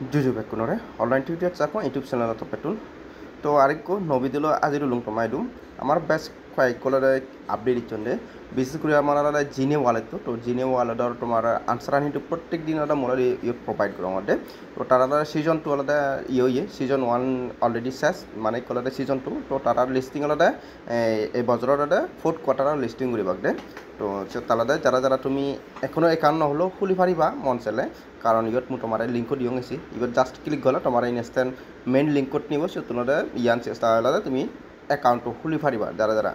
Jujur bekunore online tutor chako YouTube channel to petul to ariko nobidilo ajiru lung tomaidum amar best kwai kolore update ichonde বিশেষ করে আমার আলাদা জিনে wallet তো জিনে ওয়ালেটর তোমার আনসার আনি প্রত্যেক দিন আলাদা মোলা ইয়ে প্রোভাইড করো আমাদের তো তার আলাদা সিজন 2 আলাদা ইয়ে সিজন 1 অলরেডি শেষ মানে কলাদা সিজন 2 তো তার লিস্টিং আলাদা এই বছরের আলাদা ফোর্থ কোয়ার্টার লিস্টিং করি বাগদে তো তালাদা যারা যারা তুমি এখনো একান্ন হলো খুলি পারিবা মন চাইলে কারণ ইয়ত মু তোমার লিঙ্কত দিও গেছি ইয়ত জাস্ট ক্লিক গলা তোমার ইনস্ট্যান্ট মেইন লিঙ্কত নিব সে তোমাদের ইয়ান চেষ্টা আলাদা তুমি অ্যাকাউন্টও খুলি পারিবা যারা যারা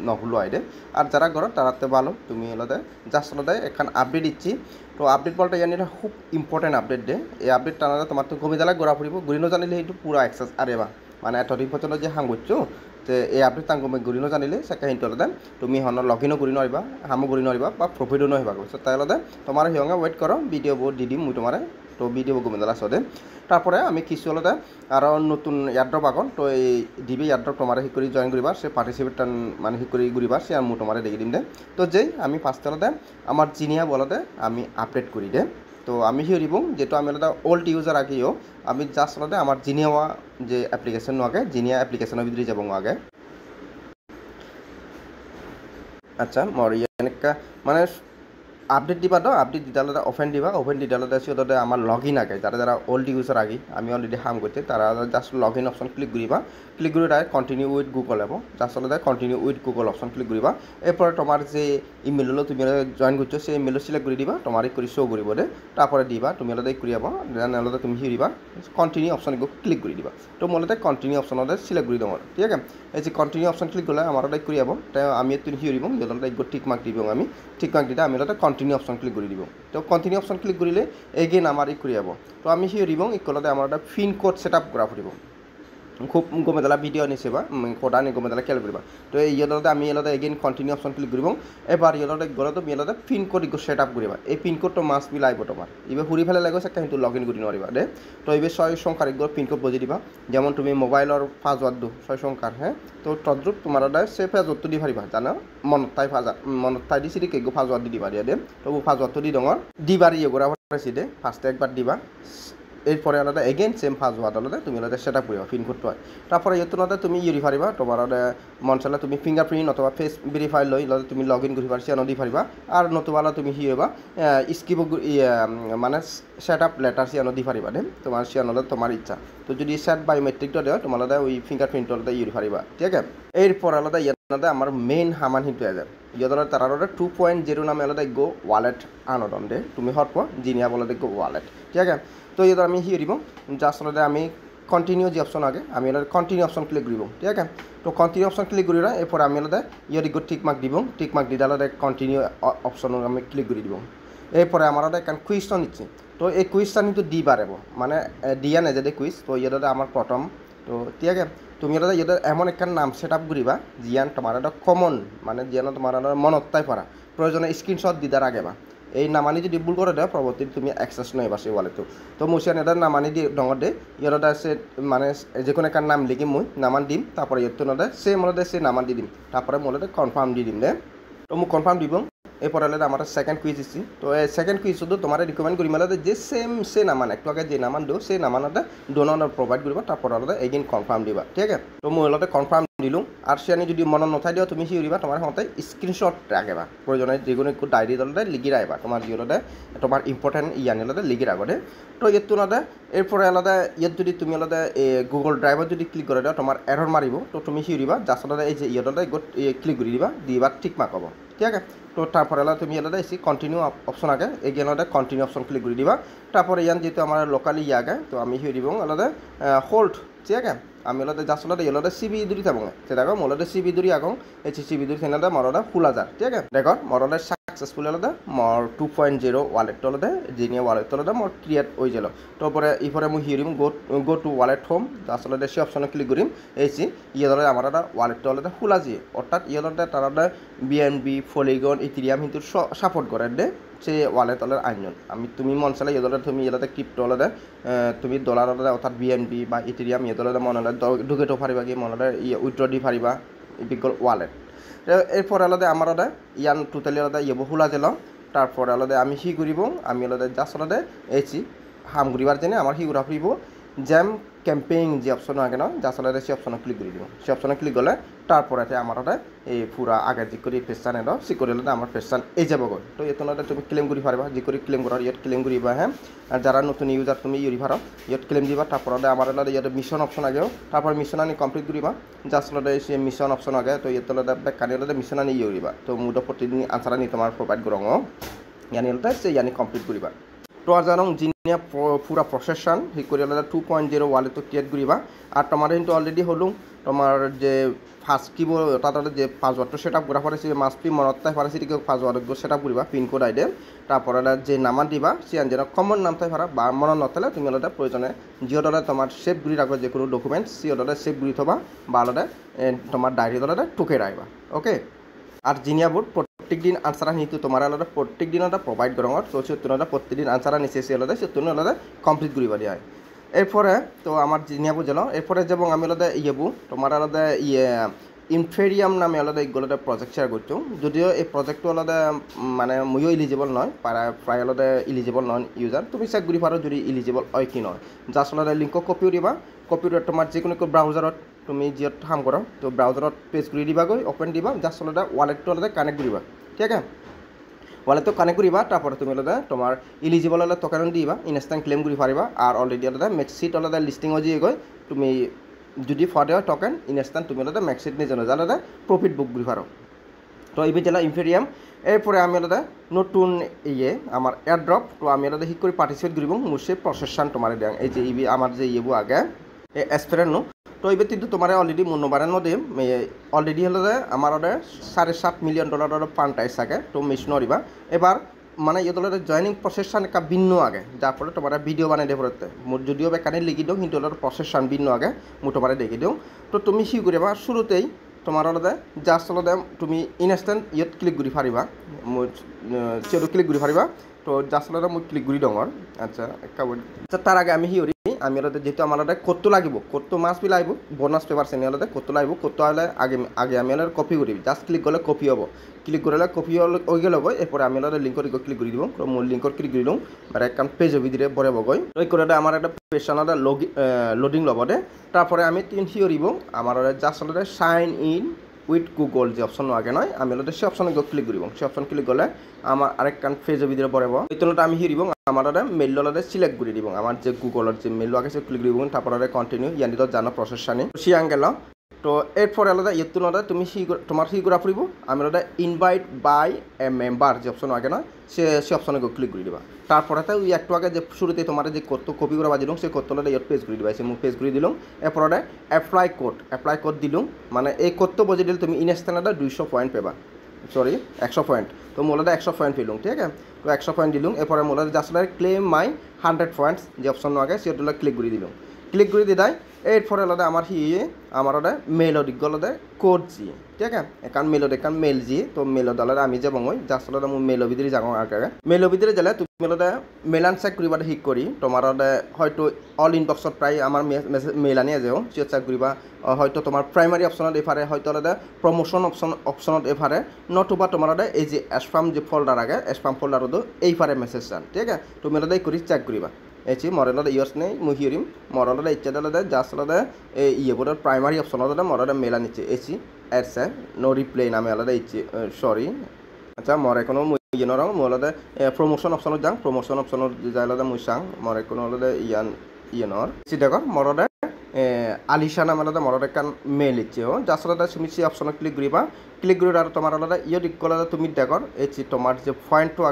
নহলো আইডে আর যারা করো তারাতে ভালো তুমি আলাদা জাস্ট আলাদা এখন আপডেট দিচ্ছি তো আপডেট বলতে জানি এটা খুব ইম্পর্টেন্ট আপডেট দে এই আপডেট টানা তোমার তো গমি জ্বালা গোড়া ফুরিব ঘুরি জানিলে সেইটো পুরা এক্সেস আরে বা মানে এতদিন পর্যন্ত যে হাং করছো তো এই আপডেট তাঙ্গ ঘুরি জানিলে সেটা হিন্ট আলাদা তুমি হন লগ ইনও করি নরিবা হামো করি নরিবা বা প্রফিটও নহিবা তাই আলাদা তোমার হিয়ঙ্গা ওয়েট করো ভিডিও বহুত দি দিম মুই তোমার তো ভিডিও গমি জ্বালা সদে তারপরে আমি কিছু আলাদা আর নতুন এয়ারড্রপ আগন তো এই দিবি এয়ারড্রপ তোমার হি করে জয়েন করিবার সে পার্টিসিপেট মানে হি করে ঘুরিবার সে আর মু তোমার দেখি দিম দে তো যেই আমি ফার্স্ট আলাদা আমার জিনিয়া বলতে আমি আপডেট করি দে তো আমি হি দিব যেহেতু আমি আলাদা ওল্ড ইউজার আগেও আমি জাস্ট আলাদা আমার জিনিয়া যে অ্যাপ্লিকেশন আগে জিনিয়া অ্যাপ্লিকেশনের ভিতরে যাব আগে আচ্ছা মর এনেকা মানে আপডেট দিবা তো আপডেট দিলে ওপেন দিবা ওপেন দিলে সিহঁতে আমার লগ ইন আগে যারা যারা ওল্ড ইউজার আগে আমি অলরেডি হাম করছে তারা just log in option click করিবা ক্লিক করে ডাইরেক্ট কন্টিনিউ উইথ গুগল হব জাস্ট হলে continue with Google option click করিবা এরপরে তোমার যে ইমেল হলো তুমি জয়েন করছো সেই ইমেল সিলেক্ট করে দিবা তোমার করে শো করব দে তারপরে দিবা তুমি হলে করে যাব দেন হলে তুমি দিবা কন্টিনিউ অপশন ক্লিক করে দিবা তো মূলত কন্টিনিউ অপশন সিলেক্ট করে দেবো ঠিক আছে এই যে কন্টিনিউ অপশন ক্লিক করলে আমার করে যাব তাই আমি তুমি দিব ইহতে টিক মার্ক দিব আমি টিক মার্ক দিলে আমি কন্টিনিউ অপশন ক্লিক করে দিব তো কন্টিনিউ অপশন ক্লিক করলে এগেইন আমার করে যাব তো আমি দিব ইকলতে আমার একটা পিন কোড সেট আপ করা ফুরিব খুব গমে দিলা ভিডিও নিছে বা কোড আনি গমে দিলা খেয়াল করিবা তো ইয়েলতে আমি ইয়েলতে এগেইন কন্টিনিউ অপশন ক্লিক করব এবার ইয়েলতে গলে তো ইয়েলতে পিন কোড সেট আপ করিবা এই পিন কোড তো মাস্ট বি লাগব তোমার এবার হুরি ফেলে লাগবে সেটা কিন্তু লগ ইন করি নরিবা দে তো এবার 6 সংখ্যার পিন কোড বুঝি দিবা যেমন তুমি মোবাইলের পাসওয়ার্ড দো 6 সংখ্যার হ্যাঁ তো তদ্রুপ তোমার সে পাসওয়ার্ড দি পারিবা জানো মনত তাই দিছি কে পাসওয়ার্ড দি দিবা দিয়া দে তো পাসওয়ার্ড দি ডঙর দিবার ইয়ে করা পাইছি দে ফার্স্ট একবার দিবা এরপরে আলাদা এগেইন সেম পাসওয়ার্ড আলাদা তুমি আলাদা সেট আপ করিবা পিন কোডটা তারপরে ইয়েতুনাতে তুমি ইউরি পারিবা তোমার মন চাইলে তুমি ফিঙ্গারপ্রিন্ট অথবা ফেস ভেরিফাই লই তুমি লগ ইন করি পারছি নদী পারিবা আর নতুবা তুমি হি হবা স্কিপ মানে সেট আপ লেটার সি নদী পারিবা দে তোমার সি আনলে তোমার ইচ্ছা তো যদি সেট বায়োমেট্রিকটা দেওয়া তোমার আলাদা ওই ফিঙ্গারপ্রিন্ট আলাদা ইউরি পারিবা ঠিক আছে এরপর আলাদা ইয়াতে আমার মেইন হামান হিট হয়ে যায় ইয়াদের তার আলাদা 2.0 নামে আলাদা গো ওয়ালেট আনদন দে তুমি হরপ জিনিয়া বলে দেখো ওয়ালেট ঠিক আছে তো ইয়াদের আমি হি দিব জাস্ট আলাদা আমি কন্টিনিউ যে অপশন আগে আমি আলাদা কন্টিনিউ অপশন ক্লিক করব ঠিক আছে তো কন্টিনিউ অপশন ক্লিক করি এরপর আমি আলাদা ইয়ার গো টিক মার্ক দিব টিক মার্ক দিলে আলাদা কন্টিনিউ অপশন আমি ক্লিক করে দিব এরপরে আমার আলাদা একটা কুইজটা নিচ্ছি তো এই কুইজটা কিন্তু দি বাড়াব মানে দিয়া নেই যে কুইজ তো ইয়াদের আমার প্রথম তো ঠিক আছে তুমি এটা ইয়াদের এমন একটা নাম সেট আপ করিবা জিয়ান তোমার একটা কমন মানে জিয়ান তোমার মনত তাই পারা প্রয়োজনে স্ক্রিনশট দিদার আগে বা এই নামানি যদি ভুল করে দেয় পরবর্তী তুমি অ্যাক্সেস নয় বা সেই ওয়ালেটটো তো মুছিয়ান এটা নামানি দিয়ে ডঙর দে ইয়ার সে মানে যে কোনো একটা নাম লিখি মই নামান দিম তারপরে ইয়তো নদে সে মনে সে নামান দি দিম তারপরে মনে কনফার্ম দি দিম দে তো মোক কনফার্ম দিব এরপরে হলে আমার সেকেন্ড কুইজ দিচ্ছি তো এই সেকেন্ড কুইজ শুধু তোমার রিকমেন্ড করি মেলে যে সেম সে নামান একটু আগে যে নামান দিও সেই নামানতে ডোনার প্রোভাইড করবা তারপর হলে এগেইন কনফার্ম দিবা ঠিক আছে তো মই হলতে কনফার্ম দিলুম আর সে আনি যদি মনত নথাই দিও তুমি সিউরিবা তোমার হতে স্ক্রিনশট রাখবা প্রয়োজনে যেগুলো একটু ডায়েরি দলতে লিখি রাখবা তোমার জিওলতে তোমার ইম্পর্টেন্ট ইয়ানিলতে লিখি রাখবে তো ইয়েতো নদে এরপরে আলাদা ইয়াত যদি তুমি আলাদা গুগল ড্রাইভত যদি ক্লিক করে দাও তোমার এরর মারিব তো তুমি সিউরিবা জাস্ট আলাদা এই যে ইয়েলতে ক্লিক করে দিবা দিবা ঠিক মাক হব ঠিক আছে তো তারপরে তুমি আলাদা এসে কন্টিনিউ অপশন আগে এগেইন আলাদা কন্টিনিউ অপশন ক্লিক করে দিবা তারপরে ইয়ান যেহেতু আমার লোকালি আগে তো আমি হিয়ে দিব আলাদা হোল্ড ঠিক আছে আমি আলাদা জাস্ট আলাদা ইলাদা সিবি দূরি থাকবো সেটা মোলাদা সিবি দূরি আগং এই সিবি দূরি সেনাদা মরদা ফুল হাজার ঠিক আছে দেখো মরদা সাকসেসফুল আলাদা মর 2.0 ওয়ালেট আলাদা জিনিয়া ওয়ালেট আলাদা মর ক্রিয়েট হয়ে গেল তারপরে ইপরে মুই হিরিম go to wallet home just আলাদা সে অপশনে ক্লিক করিম এইছি ইয়েদলে আমার ওয়ালেট আলাদা ফুলা দিয়ে অর্থাৎ ইয়েদলে তারা বিএনবি ফলিগন ইথিরিয়াম কিন্তু সাপোর্ট করে দে সে ওয়ালেট আলাদা আইনজন আমি তুমি মন চাইলে ইয়েদলে তুমি ইয়েদলে ক্রিপ্টো আলাদা তুমি ডলার আলাদা অর্থাৎ বিএনবি বা ইথিরিয়াম ইয়েদলে মনে ঢুকে তো পারিবা কি মনে উইথড্র দি পারিবা বিকল ওয়ালেট এরপর আলাদা আমার আলাদা ইয়ান টোটালি আলাদা ইয়ে বহুলা দিলাম তারপরে আলাদা আমি হি করিব আমি আলাদা জাস্ট আলাদা এইছি হাম ঘুরিবার জন্য আমার হি ঘুরা ফুরিব জ্যাম ক্যাম্পেইন যে অপশন আগে নয় যা আসলে সে অপশনে ক্লিক করে দিব সে অপশনে ক্লিক করলে তারপরে আমার এই পুরা আগের যে করে পেশান এলো সে করে আমার পেশান এই যাব গো তো এত তুমি ক্লেম করি পারবা যে করে ক্লেম করার ইয়াত ক্লেম করিবা হ্যাঁ আর যারা নতুন ইউজার তুমি ইউরি পারো ইয়াত ক্লেম দিবা তারপরে আমার ইয়াত মিশন অপশন আগেও তারপর মিশন আনি কমপ্লিট করিবা যা আসলে সে মিশন অপশন আগে তো ইয়াত কানি মিশন আনি ইউরিবা তো মুড প্রতিদিন আনসার আনি তোমার প্রোভাইড করং ইয়ানি সে ইয়ানি কমপ্লিট করিবা তো আর জানো জিনিয়া পুরা প্রসেসন সেই করে 2.0 ওয়ালে তো ক্রিয়েট করিবা আর তোমার কিন্তু অলরেডি হলো তোমার যে ফার্স্ট কিবোর্ড তাতে যে পাসওয়ার্ডটা সেট আপ করা পারেছি মাস্ট বি মনত তাই পারেছি ঠিক পাসওয়ার্ড সেট আপ করিবা পিনকোড আইডেল তারপরে যে নামান দিবা সে যেন কমন নাম তাই পারা বা মনত নথলে তুমি আলাদা প্রয়োজনে জিওডলে তোমার সেভ গুড়ি রাখো যে কোনো ডকুমেন্টস সিওডলে সেভ গুড়ি থবা বা আলাদা তোমার ডায়েরি দলে টুকে রাখবা ওকে আর জিনিয়া বোর্ড প্রত্যেক দিন আনসার নিতে তোমার আলাদা প্রত্যেক দিন আলাদা প্রোভাইড করো তো সে তুলনা প্রত্যেকদিন আনসার নিচে সে আলাদা সে তুলনা আলাদা কমপ্লিট করিবা দিয়ে এরপরে তো আমার জিনিয়া বুঝল এরপরে যেমন আমি আলাদা ইয়েবু তোমার আলাদা ইনফেরিয়াম নামে আলাদা এইগুলো প্রজেক্ট শেয়ার করছো যদিও এই প্রজেক্টটো আলাদা মানে ময়ও ইলিজিবল নয় প্রায় আলাদা ইলিজিবল নন ইউজার তুমি চেক করি পারো যদি ইলিজিবল হয় কি নয় জাস্ট আলাদা লিঙ্ক কপিও দিবা কপিও তোমার যে কোনো ব্রাউজারত তুমি জিঅত কাম করো তো ব্রাউজারত পেজ করে দিবা গৈ ওপেন দিবা জাস্ট আলাদা ওয়ালেটটো আলাদা কানেক্ট করিবা ঠিক আছে ওয়ালেটটো কানেক্ট করিবা তারপরে তুমি আলাদা তোমার ইলিজিবল আলাদা টোকেন দিবা ইনস্ট্যান্ট ক্লেম করে পারিবা আর অলরেডি আলাদা ম্যাক্সিট আলাদা লিস্টিং হয়ে গৈ তুমি যদি ফর্ডে টোকেন ইনস্ট্যান্ট তুমি আলাদা ম্যাক্সিট নিয়ে জানো আলাদা প্রফিট বুক করে পারো তো এই জেলা ইনফেরিয়াম এরপরে আমি আলাদা নতুন আমার এয়ারড্রপ তো আমি আলাদা ঠিক করে পার্টিসিপেট করব মোর সেই প্রসেসন তোমার দেন এই যে আমার যে আগে এসপেরেন্ট তো এই কিন্তু তোমার অলরেডি মনোবারের মধ্যে অলরেডি হলে আমার $7.5 মিলিয়ন ফান্ড আইস থাকে তো মিস নরিবা এবার মানে ইয়ে জয়নিং প্রসেসন একটা ভিন্ন আগে যার ফলে তোমার ভিডিও বানাই দিয়ে পড়তে মোট যদিও বেকানে লিখি দিও কিন্তু প্রসেসন ভিন্ন আগে মো তোমার দেখি দিও তো তুমি কি করিবা শুরুতেই তোমার আলাদা জাস্ট আলাদা তুমি ইনস্ট্যান্ট ইয়ত ক্লিক করে পারিবা সেটা ক্লিক করে পারিবা তো জাস্ট আলাদা মই ক্লিক করে দিওঁ আচ্ছা আচ্ছা তার আগে আমি হিওরি আমি আলাদা যেহেতু আমার আলাদা কত লাগিব কত মাস বি লাগব বোনাস পেপার সেনে আলাদা কত লাগব কত হলে আগে আগে আমি আলাদা কপি করি জাস্ট ক্লিক করলে কপি হব ক্লিক করলে কপি হয়ে গেল এরপরে আমি আলাদা লিঙ্কর ক্লিক করে দিব মূল লিঙ্কর ক্লিক করে দিওঁ আর একটা পেজ ভিতরে বরে বগৈ ওই করে আমার একটা পেজ আলাদা লোডিং লব দে তারপরে আমি তিন হিওরিব আমার জাস্ট আলাদা সাইন ইন উইথ গুগল যে অপশন আগে নয় আমি আলাদা সে অপশনে ক্লিক করব সে অপশন ক্লিক করলে আমার আরেকখান পেজের ভিতরে পড়ব এই তুলনাটা আমি হিরিব আমার মেইল আলাদা সিলেক্ট করে দিব আমার যে গুগলের যে মেইল আগে সে ক্লিক দিব তারপরে কন্টিনিউ ইয়ানি তো জানা প্রসেসনি সিয়াং গেল তো এরপরে আলাদা ইয়ে তুলনাটা তুমি তোমার সি করা ফুরিব আমি আলাদা ইনভাইট বাই এ মেম্বার যে অপশন আগে নয় সে অপশনে ক্লিক করে দিবা তারপরে তো ওই একটু আগে যে শুরুতে তোমার যে কত কপি করা বাজিলাম সেই কত ইয়াত পেজ করে দিবা সে মুখ পেজ করে দিলাম এরপরে অ্যাপ্লাই কোড দিলাম মানে এই কত বজে দিলে তুমি ইনস্ট্যান্ট 200 পয়েন্ট পাবা সরি 100 পয়েন্ট তো মোলাদা 100 পয়েন্ট পেলাম ঠিক আছে তো 100 পয়েন্ট দিলাম এরপরে মোলাদা জাস্ট ক্লেম মাই 100 পয়েন্টস যে অপশন আগে সেটা ক্লিক করে দিলাম ক্লিক করে দিদাই এরপরে আলাদা আমার আমার মেল দিগলদে কোড জিয়ে ঠিক আছে একান মেল জিয়ে তো মেল দলের আমি যাব জাস্ট আলাদা মোৰ মেল ভিতরে যাও আগে মেল ভিতরে গেলে তুমি আলাদা মেল আন চেক করিবা ঠিক করি তোমার হয়তো অল ইনবক্সত প্রায় আমার মেল আনিয়ে যাও সে চেক করিবা হয়তো তোমার প্রাইমারি অপশনত এফারে হয়তো আলাদা প্রমোশন অপশনত এফারে নতুবা তোমার এই যে স্প্যাম যে ফোল্ডার আগে স্প্যাম ফোল্ডারতো এইফারে মেসেজ যান ঠিক আছে তুমি আলাদা করি চেক করিবা এসি মরেলা ইয়র্স নেই মুহিরিম মরলা ইচ্ছা দিলে জাস্ট আলাদা ইয়েবোর্ডের প্রাইমারি অপশন আলাদা মরলা মেলা নিচ্ছে এসি অ্যাডসে নো রিপ্লাই নামে আলাদা ইচ্ছে সরি আচ্ছা মর এখনো ইয়ে নরং আলাদা প্রমোশন অপশনত যাং প্রমোশন অপশনত যাই আলাদা মুই চাং মর এখনো আলাদা ইয়ে নর চিন্তা মরদে আলিশা নাম আলাদা মরদ একখান মেল ইচ্ছে জাস্ট আলাদা তুমি সেই অপশনে ক্লিক করিবা ক্লিক করে আর তোমার আলাদা ইয়ে দিক আলাদা তুমি দেখর এই তোমার যে পয়েন্টটো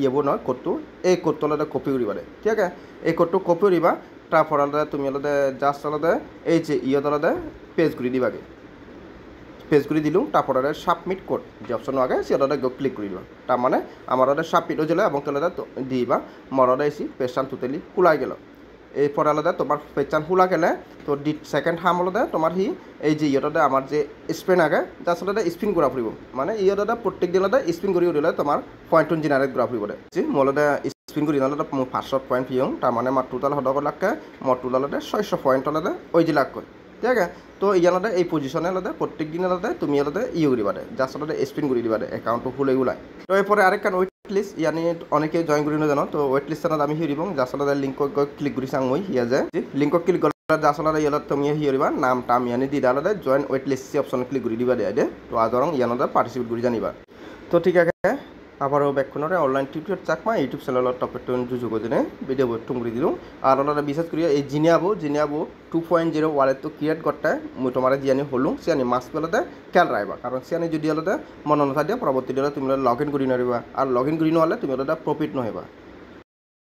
ইয়েবো নয় কোডটো এই কোডটো আলাদা কপি করিবা ঠিক আছে এই কোডটো কপি করিবা তারপর আলাদা তুমি আলাদা জাস্ট আলাদা এই যে ইয়ে আলাদা পেজ করে দিবাগে পেজ করে দিলুম তারপরে সাবমিট কোড যে অপশন আগে সে আলাদা ক্লিক করে দিবা তার মানে আমার আলাদা সাবমিট হয়ে গেলে এবং আলাদা দিবা মরদা এসি পেশান টোটালি খোলাই গেল এরপর আলাদা তোমার পেচান খোলা গেলে তো সেকেন্ড হাম আলাদা তোমার এই যে ইয়েটাতে আমার যে স্পিন আগে জাস্ট আলাদা স্পিন করা ফুরিব মানে ইয়েটাতে প্রত্যেক দিন আলাদা স্পিন করে দিলে তোমার পয়েন্ট জেনারেট করা ফুরিব মই আলাদা স্পিন করে আলাদা মোৰ 500 পয়েন্ট পিয়ং তার মানে আমার টোটাল হদক লাগে মোর টোটাল আলাদা 600 পয়েন্ট আলাদা ওই যে লাগ ঠিক আছে তো ইয়ালাদা এই পজিশনে আলাদা প্রত্যেক দিন আলাদা তুমি আলাদা ইয়ে করিবা জাস্ট আলাদা স্পিন করে দিবা একাউন্টটো খুলে ওলাই তো এরপরে আরেকখান ওই লিষ্ট ইয়ানি অনেকে জয়েন কৰি নাজানো তো ৱেইট লিষ্টত আমি হিৰিব আচলতে লিংকক গৈ ক্লিক কৰি চাওঁ মই হিয়া যে লিংকক ক্লিক কৰিলে আচলতে ইয়াত তুমি হিৰিবা নাম টাম ইয়ানি দি দালতে join wait list option click কৰি দিবা দে তো আদৰং ইয়ানতে পাৰ্টিচিপেট কৰি জানিবা তো ঠিক আছে আবারও ব্যাকখনরে অনলাইন টিউটোরিয়াল চাকমা ইউটিউব চ্যানেলত টপিকটো যুযোগ দিনে ভিডিও টুমরি দিলুম আর ওনারা বিশেষ করে এই জিনিয়াবো 2.0 ওয়ালেট তো ক্রিয়েট করতে মুই তোমার জিয়ানি হলুম সিয়ানি মাস পেলতে খেয়াল রাখবা কারণ সিয়ানি যদি হলতে মন নথা দিয়া পরবর্তী দিলে তুমি লগ ইন করি নারিবা আর লগ ইন করি নহলে তুমি ওটা প্রফিট নহবা